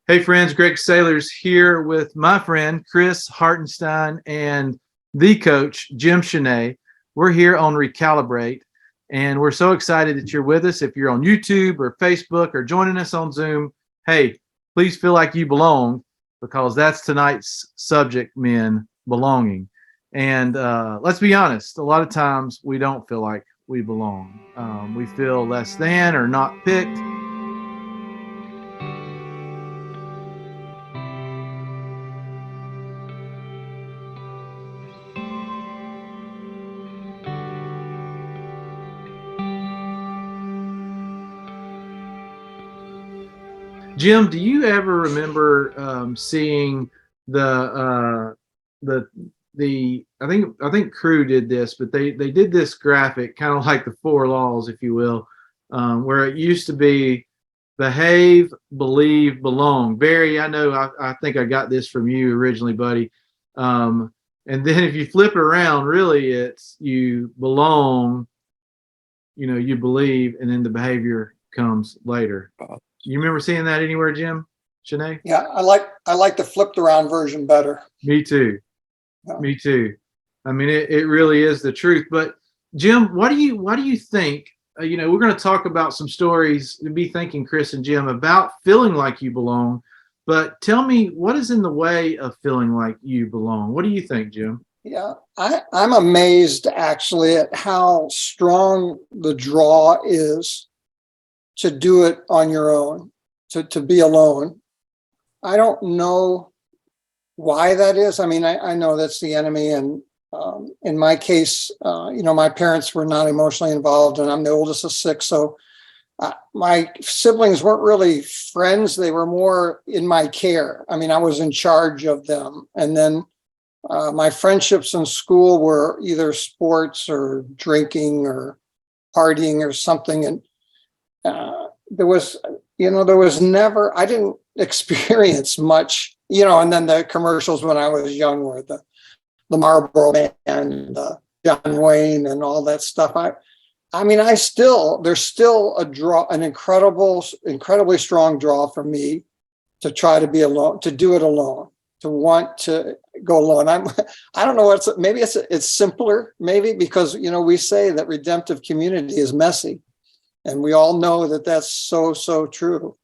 Hey friends, Greg Sailors here with my friend Chris Hartenstein and the coach Jim Cheney. We're here on Recalibrate, and we're so excited that you're with us. If you're on YouTube or Facebook or joining us on Zoom, hey, please feel like you belong, because that's tonight's subject, men, belonging. And let's be honest, a lot of times we don't feel like we belong. We feel less than or not picked. Jim, do you ever remember seeing the the I think Crew did this, but they did this graphic, kind of like the four laws, if you will, where it used to be behave, believe, belong. Barry, I know I think I got this from you originally, buddy. And then if you flip it around, really it's you belong, you believe, and then the behavior comes later. You remember seeing that anywhere, Jim? Shanae? Yeah, I like the flipped around version better. Me too. Yeah. Me too. I mean, it really is the truth. But Jim, why do you think? We're going to talk about some stories to be thinking, Chris and Jim, about feeling like you belong. But tell me, what is in the way of feeling like you belong? What do you think, Jim? Yeah, I'm amazed actually at how strong the draw is to do it on your own, to be alone. I don't know why that is. I mean, I know that's the enemy. And in my case, my parents were not emotionally involved, and I'm the oldest of six. So my siblings weren't really friends. They were more in my care. I mean, I was in charge of them. And then my friendships in school were either sports or drinking or partying or something. And there was never, I didn't experience much, and then the commercials when I was young were the Marlboro Man and John Wayne and all that stuff. I mean, there's still a draw, an incredibly strong draw for me to try to be alone, to do it alone, to want to go alone. I don't know maybe it's simpler, maybe because, we say that redemptive community is messy. And we all know that that's so true.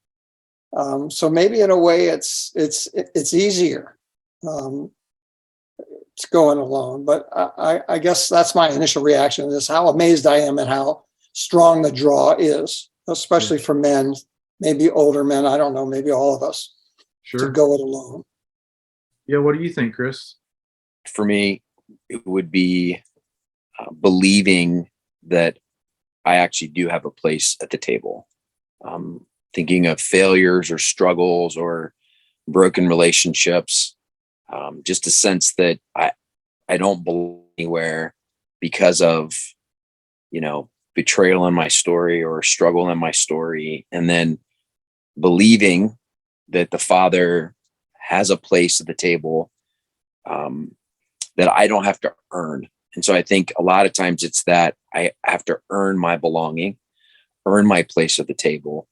So maybe in a way it's easier it's going alone. But I guess that's my initial reaction to this, how amazed I am at how strong the draw is, especially for men, maybe older men, I don't know, maybe all of us, to go it alone. Yeah, what do you think, Chris? For me, it would be believing that I actually do have a place at the table. Thinking of failures or struggles or broken relationships, just a sense that I don't belong anywhere because of, betrayal in my story or struggle in my story. And then believing that the Father has a place at the table that I don't have to earn. And so I think a lot of times it's that I have to earn my belonging, earn my place at the table,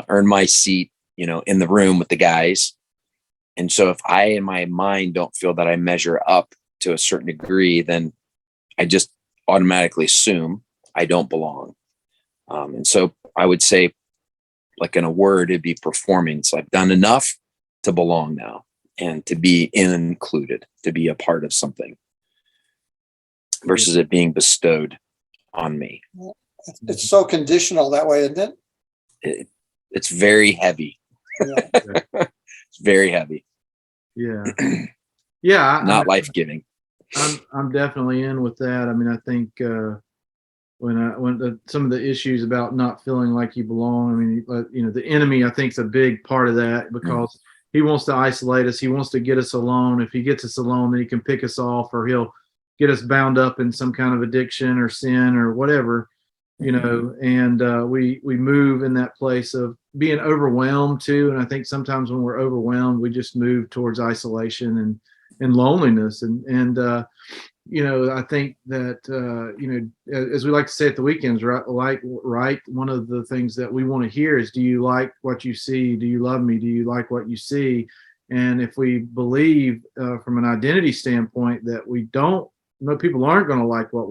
earn my seat, in the room with the guys. And so if I, in my mind, don't feel that I measure up to a certain degree, then I just automatically assume I don't belong. And so I would say, like in a word, it'd be performing. So I've done enough to belong now and to be included, to be a part of something, versus it being bestowed on me. It's so conditional that way, isn't it? It's very heavy. Yeah. It's very heavy. Yeah. Yeah. Not life-giving. I'm definitely in with that. I mean, I think when some of the issues about not feeling like you belong, I mean, the enemy, I think, is a big part of that, because he wants to isolate us. He wants to get us alone. If he gets us alone, then he can pick us off, or he'll get us bound up in some kind of addiction or sin or whatever, and we move in that place of being overwhelmed too. And I think sometimes when we're overwhelmed, we just move towards isolation and loneliness. And I think that, as we like to say at the weekends, right, one of the things that we want to hear is, do you like what you see? Do you love me? Do you like what you see? And if we believe from an identity standpoint that we don't, people aren't going to like what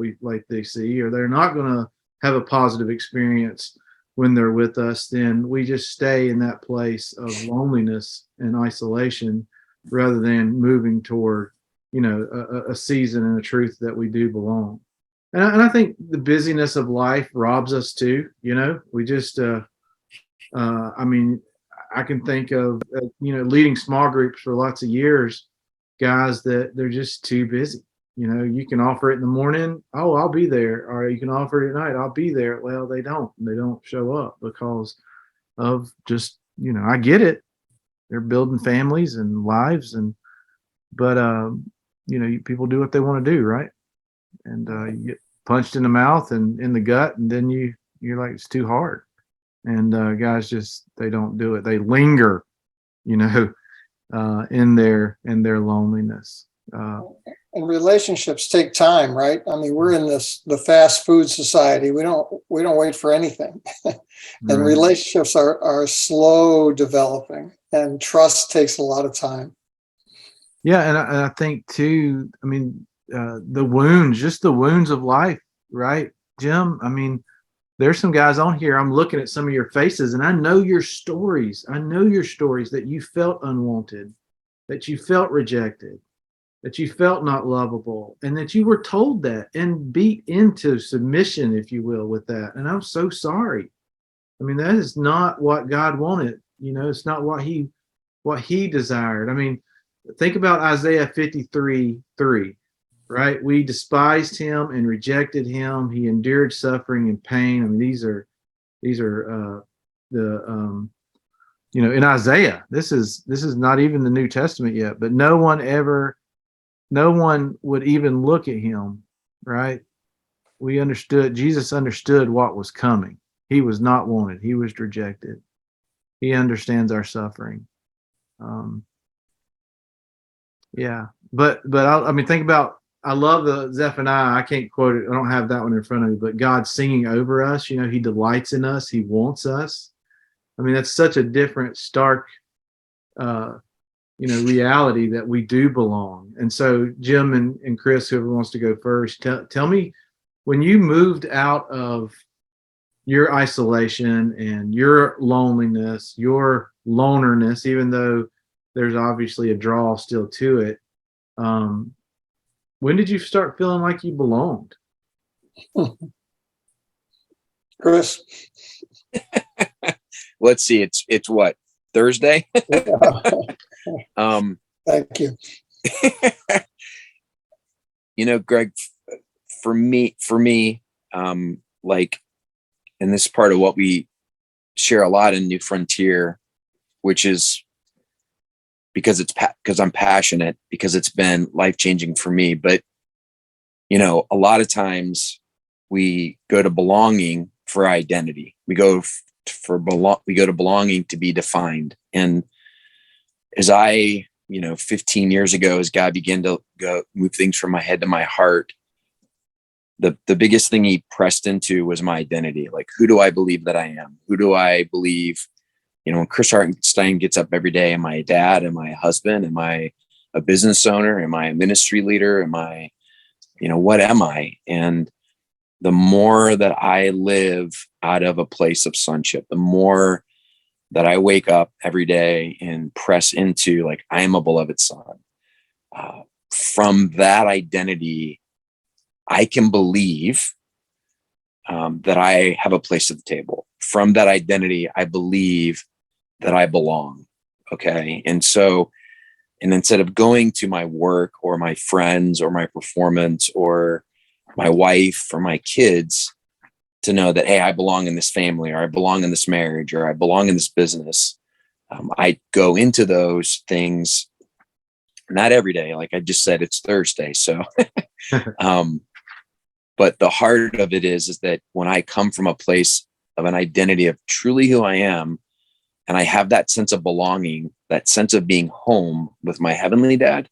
they see, or they're not going to have a positive experience when they're with us, then we just stay in that place of loneliness and isolation rather than moving toward a season and a truth that we do belong. And I think the busyness of life robs us too. We just I can think of leading small groups for lots of years, guys that they're just too busy. You can offer it in the morning, oh, I'll be there, or you can offer it at night, I'll be there. Well, they don't show up because of just, I get it, they're building families and lives, but people do what they want to do, right? And you get punched in the mouth and in the gut, and then you're like, it's too hard. And guys they don't do it. They linger, in their loneliness. And relationships take time, right? I mean, we're in the fast food society. We don't wait for anything. And relationships are slow developing, and trust takes a lot of time. Yeah, and I think too, the wounds of life, right, Jim? There's some guys on here, I'm looking at some of your faces, and I know your stories. That you felt unwanted, that you felt rejected, that you felt not lovable, and that you were told that and beat into submission, if you will, with that. And I'm so sorry. That is not what God wanted. It's not what he desired. Think about Isaiah 53:3, right? We despised him and rejected him. He endured suffering and pain. These are the in Isaiah. This is not even the New Testament yet, but no one would even look at him, right? Jesus understood what was coming. He was not wanted. He was rejected. He understands our suffering. Yeah, but think about, I love the Zephaniah. I can't quote it. I don't have that one in front of me, but God singing over us, he delights in us. He wants us. That's such a different, stark, reality that we do belong. And so Jim and Chris, whoever wants to go first, tell me, when you moved out of your isolation and your loneliness, your lonerness, even though there's obviously a draw still to it, when did you start feeling like you belonged? Chris? Let's see. It's what, Thursday? Thank you. Greg, for me, and this is part of what we share a lot in New Frontier, which is because I'm passionate, because it's been life-changing for me. But, a lot of times we go to belonging for identity. We go to belonging to be defined. And as 15 years ago, as God began to move things from my head to my heart, the biggest thing he pressed into was my identity. Like, who do I believe that I am? Who do I believe? When Chris Hartenstein gets up every day, am I a dad? Am I a husband? Am I a business owner? Am I a ministry leader? Am I, what am I? And the more that I live out of a place of sonship, the more that I wake up every day and press into, like, I am a beloved son. From that identity, I can believe that I have a place at the table. From that identity, I believe that I belong. Okay. And instead of going to my work or my friends or my performance or my wife or my kids to know that, hey, I belong in this family, or I belong in this marriage, or I belong in this business, I go into those things, not every day. Like I just said, it's Thursday. So, but the heart of it is that when I come from a place of an identity of truly who I am, and I have that sense of belonging, that sense of being home with my heavenly dad,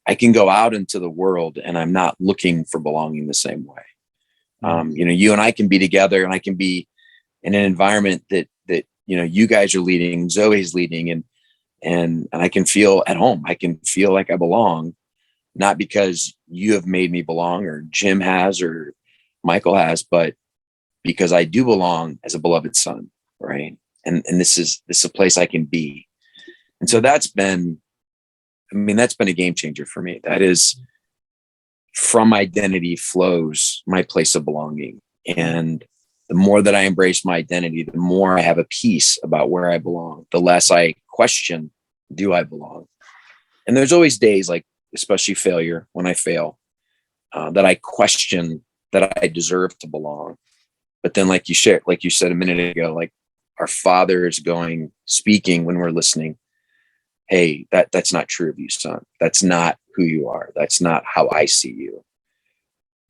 I can go out into the world and I'm not looking for belonging the same way. You and I can be together, and I can be in an environment that you guys are leading, Zoweh's leading, and I can feel at home. I can feel like I belong, not because you have made me belong, or Jim has, or Michael has, but because I do belong as a beloved son, right? And this is a place I can be. And so that's been a game changer for me. That is, from identity flows my place of belonging. And the more that I embrace my identity, the more I have a peace about where I belong, the less I question, do I belong? And there's always days, like especially failure, when I fail, that I question that I deserve to belong. But then, like you said a minute ago, like our Father is speaking when we're listening. Hey, that's not true of you, son. That's not who you are. That's not how I see you.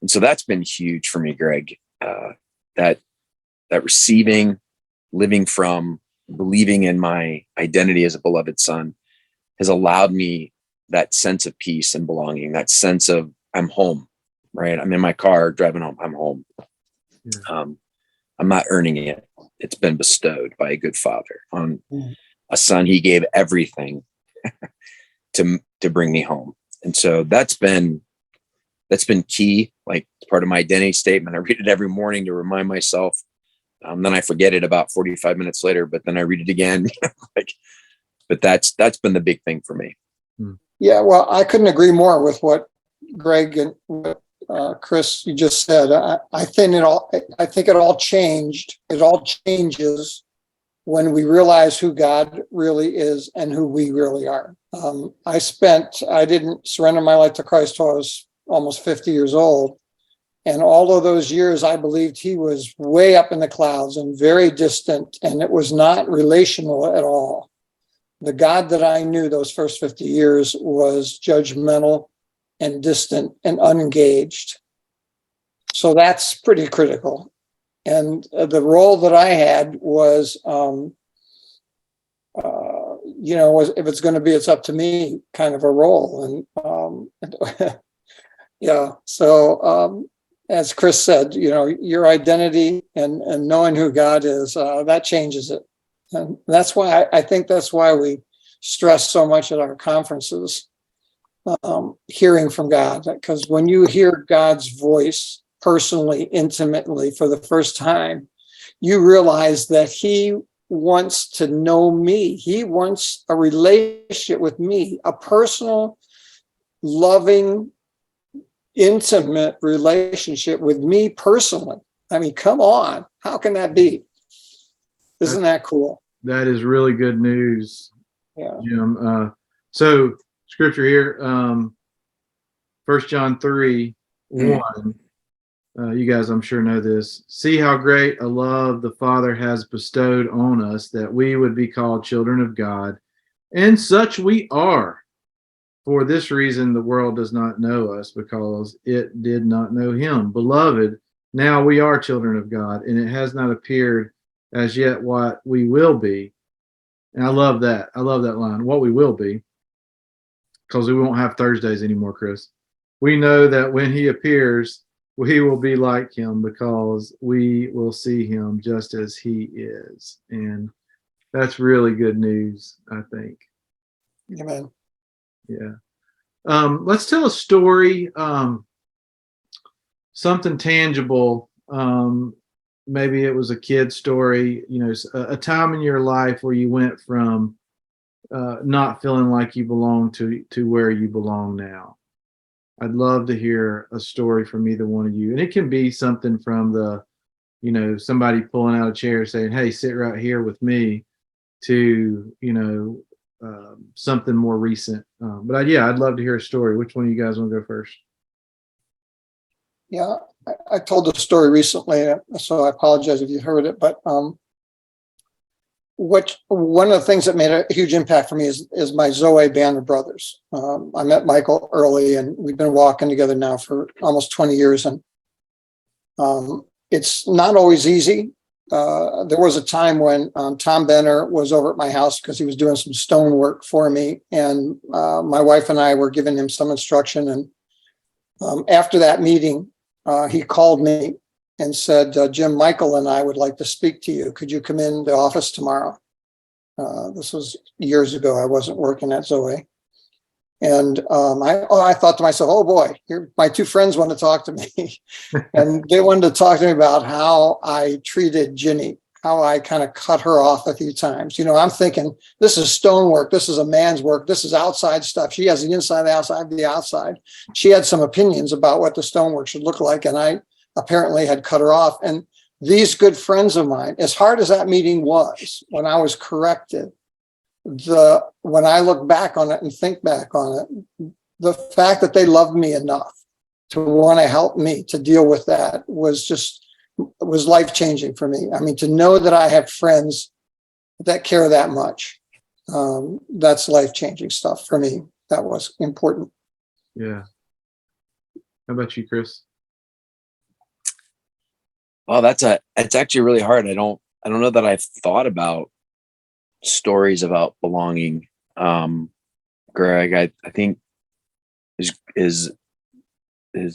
And so that's been huge for me, Greg. That receiving, living from, believing in my identity as a beloved son has allowed me that sense of peace and belonging, that sense of I'm home, right? I'm in my car driving home. I'm home. Yeah. I'm not earning it. It's been bestowed by a good father on a son. He gave everything to bring me home. And so that's been key, like part of my identity statement. I read it every morning to remind myself. Then I forget it about 45 minutes later, but then I read it again. But that's been the big thing for me. Yeah, well, I couldn't agree more with what Greg and what Chris, you just said. I think it all changed. It all changes when we realize who God really is and who we really are. I didn't surrender my life to Christ till I was almost 50 years old. And all of those years, I believed he was way up in the clouds and very distant, and it was not relational at all. The God that I knew those first 50 years was judgmental and distant and unengaged. So that's pretty critical. And the role that I had was, if it's going to be, it's up to me kind of a role. And yeah, so as Chris said, your identity and knowing who God is, that changes it. And that's why I think that's why we stress so much at our conferences, hearing from God, because when you hear God's voice personally, intimately for the first time, you realize that he wants to know me. He wants a relationship with me, a personal, loving, intimate relationship with me personally. I mean, come on. How can that be? Isn't that cool? That is really good news, yeah. Jim. So scripture here, 1 John 3:1. You guys, I'm sure, know this. See how great a love the Father has bestowed on us, that we would be called children of God. And such we are. For this reason, the world does not know us, because it did not know him. Beloved, now we are children of God, and it has not appeared as yet what we will be. And I love that. I love that line, what we will be, because we won't have Thursdays anymore, Chris. We know that when he appears, we will be like him, because we will see him just as he is. And that's really good news, I think. Amen. Yeah. Let's tell a story, something tangible. Maybe it was a kid story, a time in your life where you went from not feeling like you belong to where you belong now. I'd love to hear a story from either one of you. And it can be something from somebody pulling out a chair saying, hey, sit right here with me, to, something more recent. But I'd love to hear a story. Which one of you guys want to go first? Yeah, I told the story recently, so I apologize if you heard it. But one of the things that made a huge impact for me is my Zoweh band of brothers. I met Michael early, and we've been walking together now for almost 20 years. And it's not always easy. there was a time when Tom Benner was over at my house because he was doing some stone work for me. And my wife and I were giving him some instruction. And after that meeting, he called me and said, Jim, Michael and I would like to speak to you. Could you come in the office tomorrow? This was years ago. I wasn't working at Zoweh. And I thought to myself, oh boy, here my two friends want to talk to me. And they wanted to talk to me about how I treated Ginny, how I kind of cut her off a few times. You know, I'm thinking, this is stonework. This is a man's work. This is outside stuff. She has the inside, the outside, the outside. She had some opinions about what the stonework should look like. And I apparently had cut her off. And these good friends of mine, as hard as that meeting was, when I was corrected, when I look back on it and think back on it, the fact that they loved me enough to want to help me to deal with that was life-changing for me. I mean, to know that I have friends that care that much, that's life-changing stuff for me. That was important. Yeah. How about you, Chris? Well, it's actually really hard. I don't know that I've thought about stories about belonging. Greg, I think as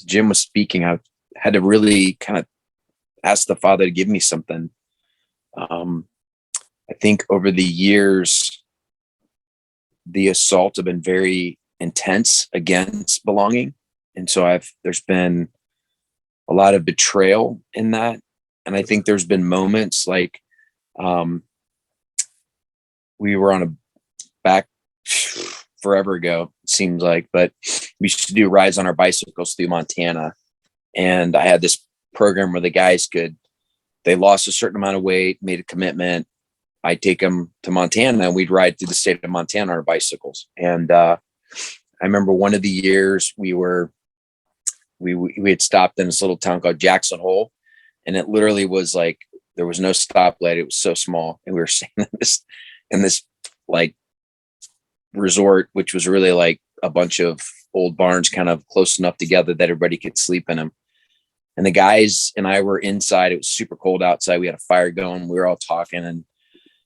Jim was speaking, I had to really kind of ask the Father to give me something. I think over the years, the assaults have been very intense against belonging. And so there's been a lot of betrayal in that. And I think there's been moments like, we were on a back forever ago, it seems like, but we used to do rides on our bicycles through Montana. And I had this program where the guys they lost a certain amount of weight, made a commitment. I'd take them to Montana and we'd ride through the state of Montana on our bicycles. And I remember one of the years we had stopped in this little town called Jackson Hole. And it literally was like, there was no stoplight. It was so small. And we were staying in this like resort, which was really like a bunch of old barns kind of close enough together that everybody could sleep in them. And the guys and I were inside. It was super cold outside. We had a fire going. We were all talking and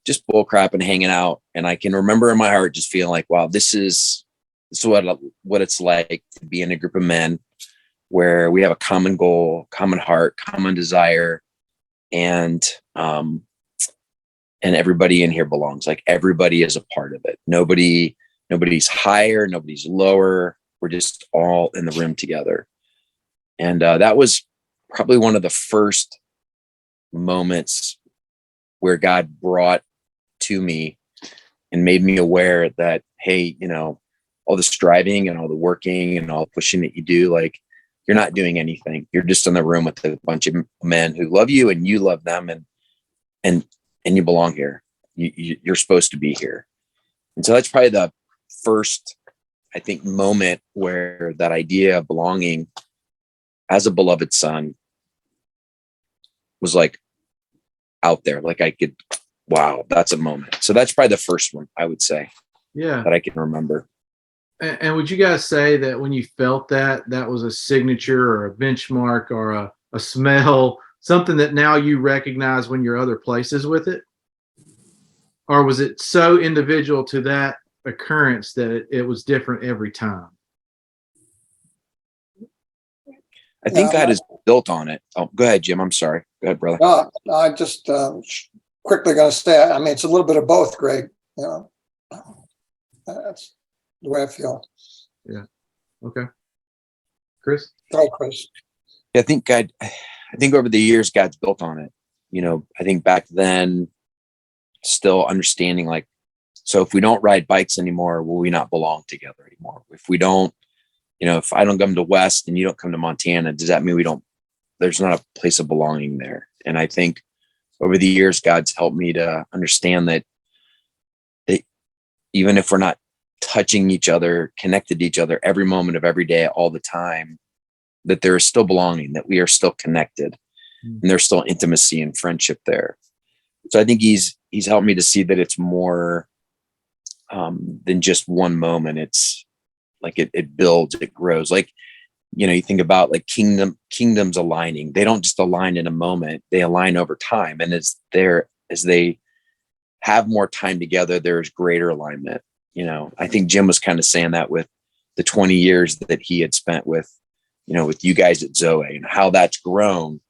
just bull crap and hanging out. And I can remember in my heart just feeling like, wow, this is what it's like to be in a group of men where we have a common goal, common heart, common desire, and everybody in here belongs. Like everybody is a part of it. Nobody's higher, nobody's lower. We're just all in the room together. And that was probably one of the first moments where God brought to me and made me aware that, hey, you know, all the striving and all the working and all the pushing that you do, like you're not doing anything. You're just in the room with a bunch of men who love you and you love them, and you belong here. You're supposed to be here. And so that's probably the first, I think, moment where that idea of belonging as a beloved son was like out there. Like I could, wow, that's a moment. So that's probably the first one, I would say. Yeah. That I can remember. And would you guys say that when you felt that was a signature or a benchmark or a smell, something that now you recognize when you're other places with it? Or was it so individual to that occurrence that it was different every time? I think God is built on it. Oh, go ahead, Jim. I'm sorry. Go ahead, brother. No, I just quickly going to say, I mean, it's a little bit of both, Greg. You know, that's the way I feel. Yeah. Okay. Chris? Go, Chris. I think over the years, God's built on it. You know, I think back then, still understanding like, so if we don't ride bikes anymore, will we not belong together anymore? If we don't, you know, if I don't come to West and you don't come to Montana, does that mean there's not a place of belonging there? And I think over the years, God's helped me to understand that even if we're not touching each other, connected to each other every moment of every day, all the time, that there is still belonging, that we are still connected, and there's still intimacy and friendship there. So I think he's helped me to see that it's more than just one moment. It's like it builds, it grows. Like you think about like kingdoms aligning. They don't just align in a moment, they align over time. And as they have more time together, there's greater alignment. I think Jim was kind of saying that with the 20 years that he had spent with you guys at Zoweh, and how that's grown.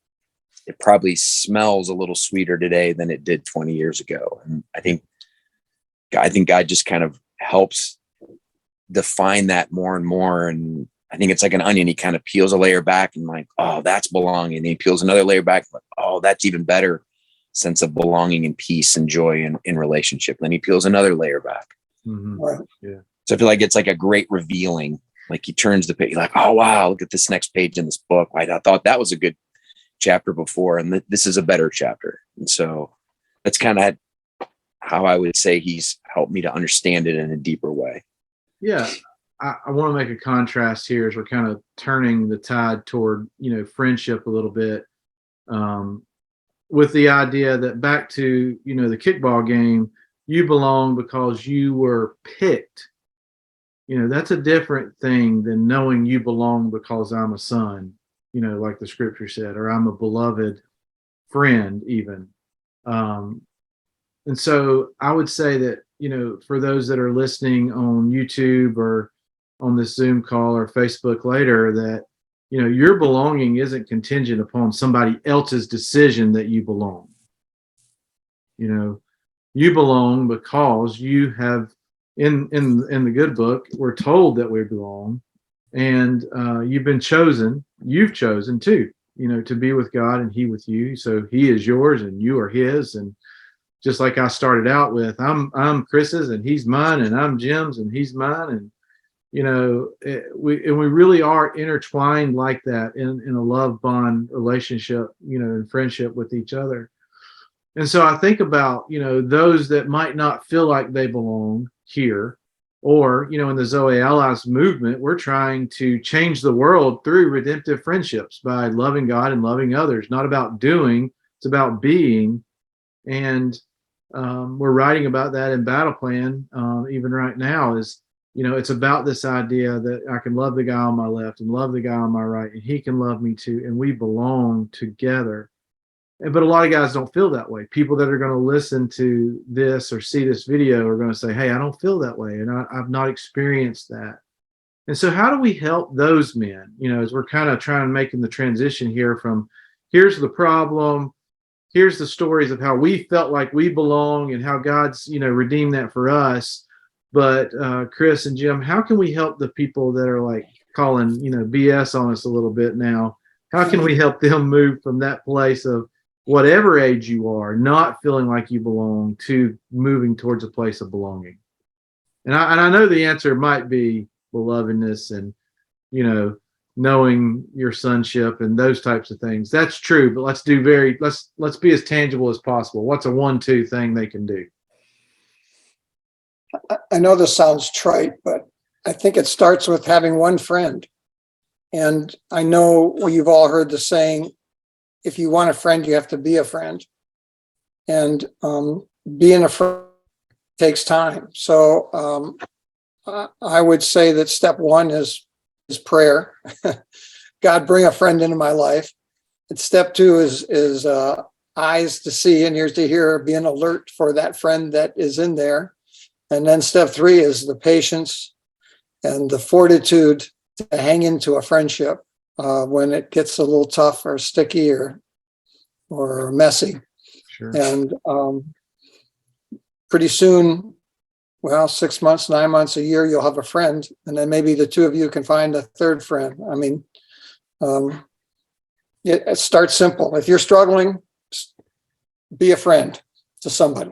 It probably smells a little sweeter today than it did 20 years ago. And I think God just kind of helps define that more and more. And I think it's like an onion. He kind of peels a layer back and like, oh, that's belonging. And he peels another layer back. Like, oh, that's even better sense of belonging and peace and joy in relationship. Then he peels another layer back. Mm-hmm. Right. Yeah. So I feel like it's like a great revealing. Like he turns the page, like, oh, wow, look at this next page in this book. I thought that was a good chapter before, and this is a better chapter. And so that's kind of how I would say he's helped me to understand it in a deeper way. Yeah. I want to make a contrast here as we're kind of turning the tide toward, friendship a little bit, with the idea that back to, the kickball game, you belong because you were picked. That's a different thing than knowing you belong because I'm a son, like the scripture said, or I'm a beloved friend even. And so I would say that, for those that are listening on YouTube or on this Zoom call or Facebook later, that, your belonging isn't contingent upon somebody else's decision that you belong. You belong because you have, in the good book, we're told that we belong, and you've chosen too, to be with God and he with you. So he is yours and you are his. And just like I started out with, I'm Chris's and he's mine, and I'm Jim's and he's mine. And we really are intertwined like that in a love bond relationship, and friendship with each other. And so I think about, those that might not feel like they belong here, or, in the Zoweh Allies movement, we're trying to change the world through redemptive friendships by loving God and loving others. Not about doing, it's about being. And we're writing about that in Battle Plan, even right now, is, it's about this idea that I can love the guy on my left and love the guy on my right, and he can love me too, and we belong together. But a lot of guys don't feel that way. People that are going to listen to this or see this video are going to say, hey, I don't feel that way, and I've not experienced that. And so how do we help those men, as we're kind of making the transition here from here's the problem, here's the stories of how we felt like we belong and how God's, redeemed that for us. But Chris and Jim, how can we help the people that are like calling, BS on us a little bit now? How can we help them move from that place of whatever age you are, not feeling like you belong, to moving towards a place of belonging? And I know the answer might be belovedness and, knowing your sonship and those types of things. That's true, but let's be as tangible as possible. What's a 1-2 thing they can do? I know this sounds trite, but I think it starts with having one friend. And I know you've all heard the saying, if you want a friend, you have to be a friend. And being a friend takes time. So I would say that step one is prayer. God, bring a friend into my life. And step two is eyes to see and ears to hear, being alert for that friend that is in there. And then step three is the patience and the fortitude to hang into a friendship when it gets a little tough or sticky or messy. Sure. And pretty soon, 6 months, 9 months, a year, you'll have a friend. And then maybe the two of you can find a third friend. I mean, it starts simple. If you're struggling, be a friend to somebody.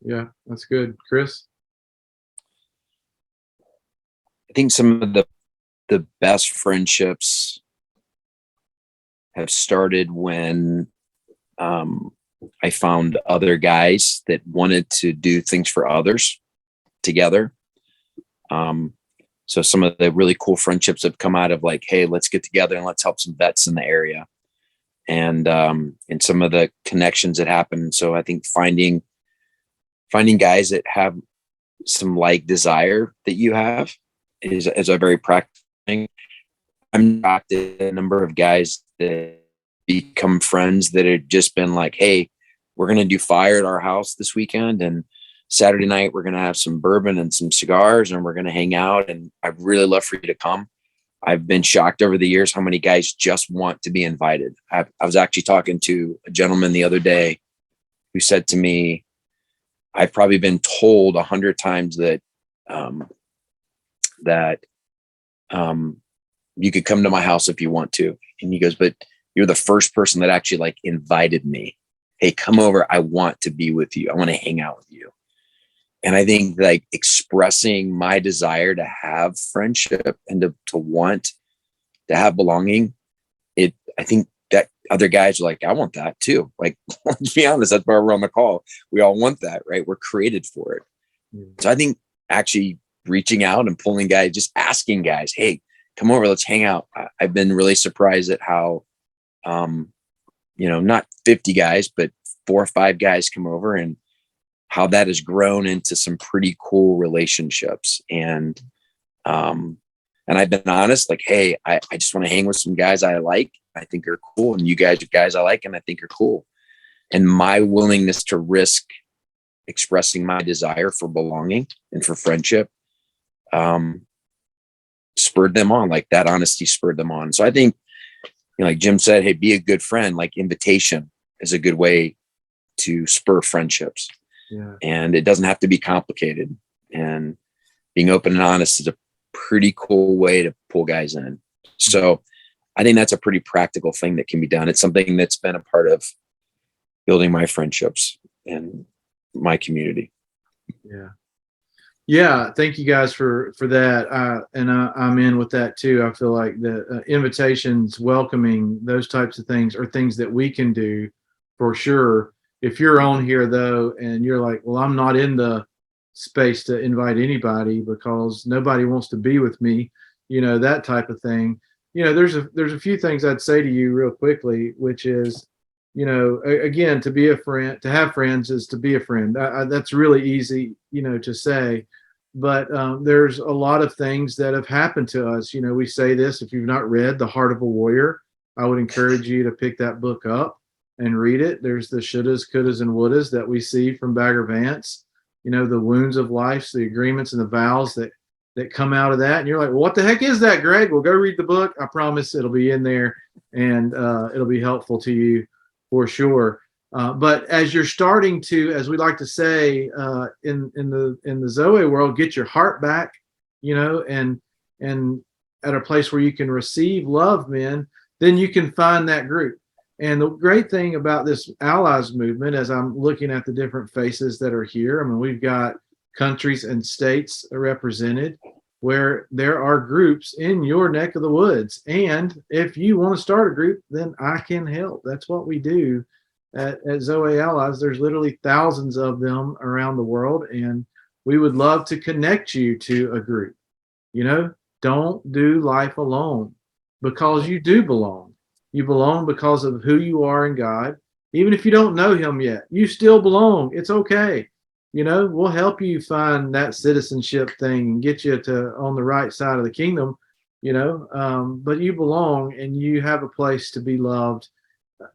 Yeah, that's good. Chris? I think some of the best friendships have started when I found other guys that wanted to do things for others together. So some of the really cool friendships have come out of like, hey, let's get together and let's help some vets in the area. And some of the connections that happen. So I think finding guys that have some like desire that you have is a very practical thing. I'm shocked at the number of guys that become friends that have just been like, hey, we're going to do fire at our house this weekend. And Saturday night, we're going to have some bourbon and some cigars and we're going to hang out. And I'd really love for you to come. I've been shocked over the years how many guys just want to be invited. I was actually talking to a gentleman the other day who said to me, I've probably been told 100 times that you could come to my house if you want to. And he goes, but you're the first person that actually like invited me. Hey, come over. I want to be with you. I want to hang out with you. And I think like expressing my desire to have friendship and to want to have belonging, I think that other guys are like, I want that too. Like, let's be honest, that's why we're on the call. We all want that, right? We're created for it. So I think actually reaching out and pulling guys, just asking guys, hey, come over, let's hang out. I've been really surprised at how, not 50 guys, but 4 or 5 guys come over and how that has grown into some pretty cool relationships. And I've been honest, like, hey, I just want to hang with some guys I like. I think are cool. And you guys are guys I like, and I think are cool. And my willingness to risk expressing my desire for belonging and for friendship, spurred them on. Like that honesty spurred them on. So I think, like Jim said, hey, be a good friend. Like invitation is a good way to spur friendships. Yeah. And it doesn't have to be complicated. And being open and honest is a pretty cool way to pull guys in. So I think that's a pretty practical thing that can be done. It's something that's been a part of building my friendships and my community. Yeah. Yeah. Thank you guys for that. I'm in with that too. I feel like the invitations, welcoming, those types of things are things that we can do for sure. If you're on here though, and you're like, well, I'm not in the space to invite anybody because nobody wants to be with me, that type of thing. There's a few things I'd say to you real quickly, which is, again, to be a friend, to have friends is to be a friend. That's really easy, to say, but there's a lot of things that have happened to us. We say this, if you've not read The Heart of a Warrior, I would encourage you to pick that book up and read it. There's the shouldas, couldas, and wouldas that we see from Bagger Vance, the wounds of life, the agreements and the vows that come out of that. And you're like, well, what the heck is that, Greg? Well, go read the book. I promise it'll be in there, and it'll be helpful to you for sure. But as you're starting to, as we like to say in the Zoweh world, get your heart back, and at a place where you can receive love, men, then you can find that group. And the great thing about this allies movement, as I'm looking at the different faces that are here, I mean, we've got countries and states represented where there are groups in your neck of the woods. And if you want to start a group, then I can help. That's what we do at Zoweh Allies. There's literally thousands of them around the world, and we would love to connect you to a group. Don't do life alone, because you do belong. You belong because of who you are in God. Even if you don't know him yet, you still belong. It's okay. We'll help you find that citizenship thing and get you on the right side of the kingdom, but you belong and you have a place to be loved,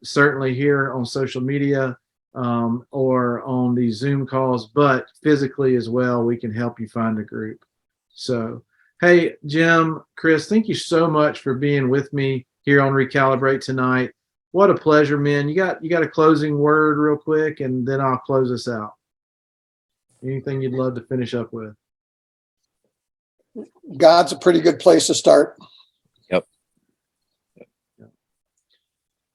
certainly here on social media or on these Zoom calls, but physically as well, we can help you find a group. So, hey, Jim, Chris, thank you so much for being with me here on Recalibrate tonight. What a pleasure, man. You got a closing word real quick, and then I'll close us out. Anything you'd love to finish up with? God's a pretty good place to start. Yep.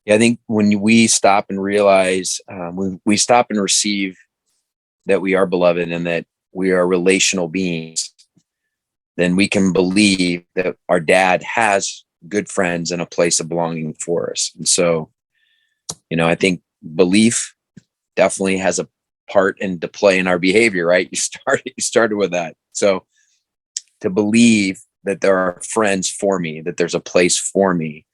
Yeah, I think when we stop and realize, when we stop and receive that we are beloved and that we are relational beings, then we can believe that our dad has good friends and a place of belonging for us. And so, I think belief definitely has a part and to play in our behavior, right? You started with that. So to believe that there are friends for me, that there's a place for me,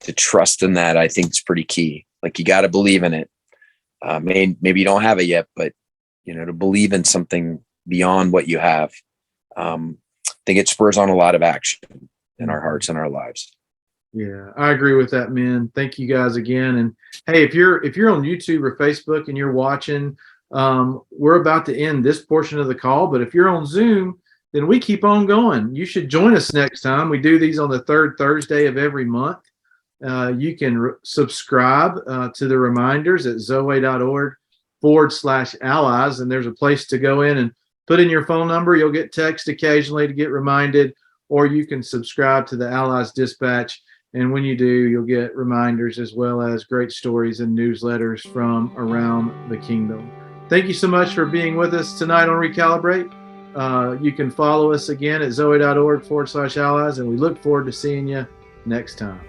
to trust in that, I think is pretty key. Like you got to believe in it. Maybe you don't have it yet, but to believe in something beyond what you have. I think it spurs on a lot of action in our hearts and our lives. Yeah, I agree with that, man. Thank you guys again. And hey, if you're on YouTube or Facebook and you're watching, we're about to end this portion of the call. But if you're on Zoom, then we keep on going. You should join us next time. We do these on the third Thursday of every month. You can subscribe to the reminders at zoweh.org/allies, and there's a place to go in and put in your phone number. You'll get text occasionally to get reminded, or you can subscribe to the Allies Dispatch. And when you do, you'll get reminders as well as great stories and newsletters from around the kingdom. Thank you so much for being with us tonight on Recalibrate. You can follow us again at zoweh.org/allies, and we look forward to seeing you next time.